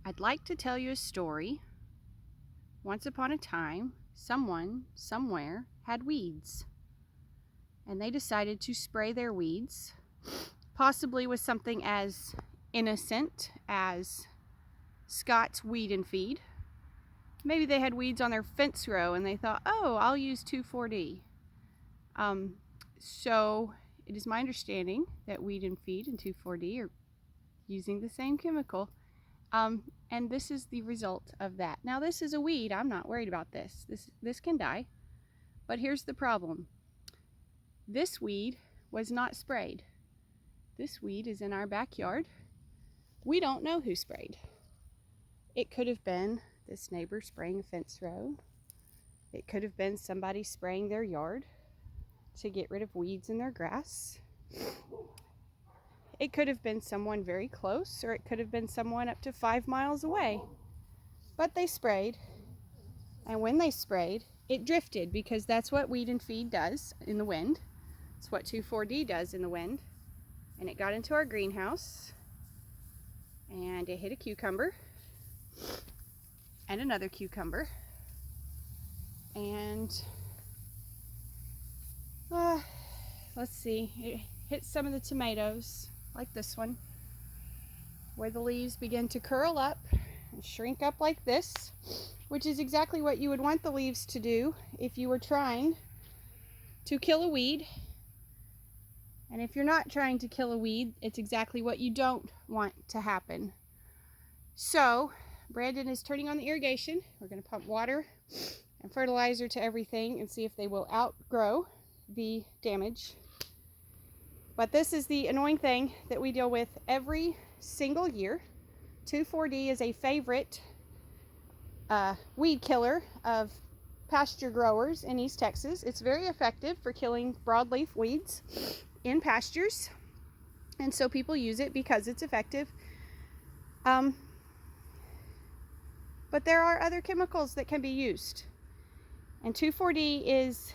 I'd like to tell you a story. Once upon a time, someone, somewhere, had weeds. And they decided to spray their weeds, possibly with something as innocent as Scott's Weed and Feed. Maybe they had weeds on their fence row and they thought, oh, I'll use 2,4-D. So it is my understanding that Weed and Feed and 2,4-D are using the same chemical. And this is the result of that. Now, this is a weed. I'm not worried about this. This can die. But here's the problem. This weed was not sprayed. This weed is in our backyard. We don't know who sprayed. It could have been this neighbor spraying a fence row. It could have been somebody spraying their yard to get rid of weeds in their grass. It could have been someone very close, or it could have been someone up to 5 miles away. But they sprayed, and when they sprayed, it drifted, because that's what Weed and Feed does in the wind. It's what 2,4-D does in the wind. And it got into our greenhouse, and it hit a cucumber, and another cucumber, and let's see, it hit some of the tomatoes, like this one, where the leaves begin to curl up and shrink up like this, which is exactly what you would want the leaves to do if you were trying to kill a weed. And if you're not trying to kill a weed, it's exactly what you don't want to happen. So Brandon is turning on the irrigation. We're going to pump water and fertilizer to everything and see if they will outgrow the damage. But this is the annoying thing that we deal with every single year. 2,4-D is a favorite weed killer of pasture growers in East Texas. It's very effective for killing broadleaf weeds in pastures, and so people use it because it's effective. But there are other chemicals that can be used, and 2,4-D is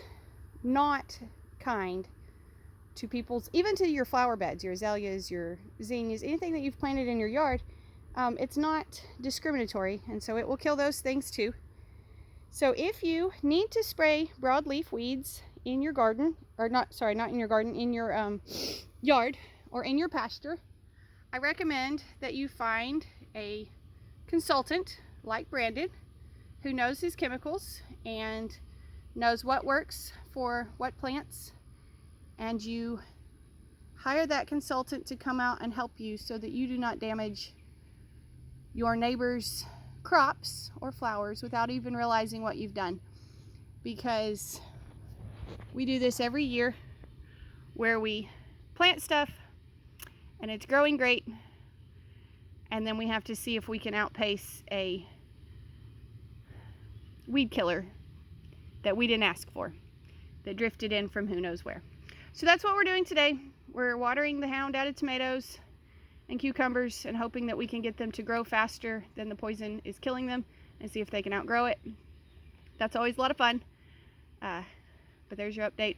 not kind to people's, even to your flower beds, your azaleas, your zinnias, anything that you've planted in your yard. It's not discriminatory, and so it will kill those things too. So if you need to spray broadleaf weeds in your garden, or not in your garden, in your yard or in your pasture, I recommend that you find a consultant like Brandon who knows his chemicals and knows what works for what plants, and you hire that consultant to come out and help you so that you do not damage your neighbor's crops or flowers without even realizing what you've done. Because we do this every year, where we plant stuff and it's growing great, and then we have to see if we can outpace a weed killer that we didn't ask for, that drifted in from who knows where. So that's what we're doing today. We're watering the hound out of tomatoes and cucumbers and hoping that we can get them to grow faster than the poison is killing them, and see if they can outgrow it. That's always a lot of fun. But there's your update.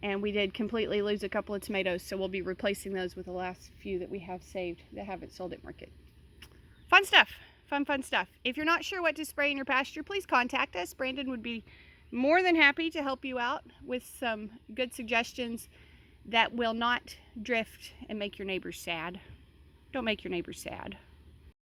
And we did completely lose a couple of tomatoes, so we'll be replacing those with the last few that we have saved that haven't sold at market. Fun stuff. Fun stuff. If you're not sure what to spray in your pasture, please contact us. Brandon would be more than happy to help you out with some good suggestions that will not drift and make your neighbors sad. Don't make your neighbors sad.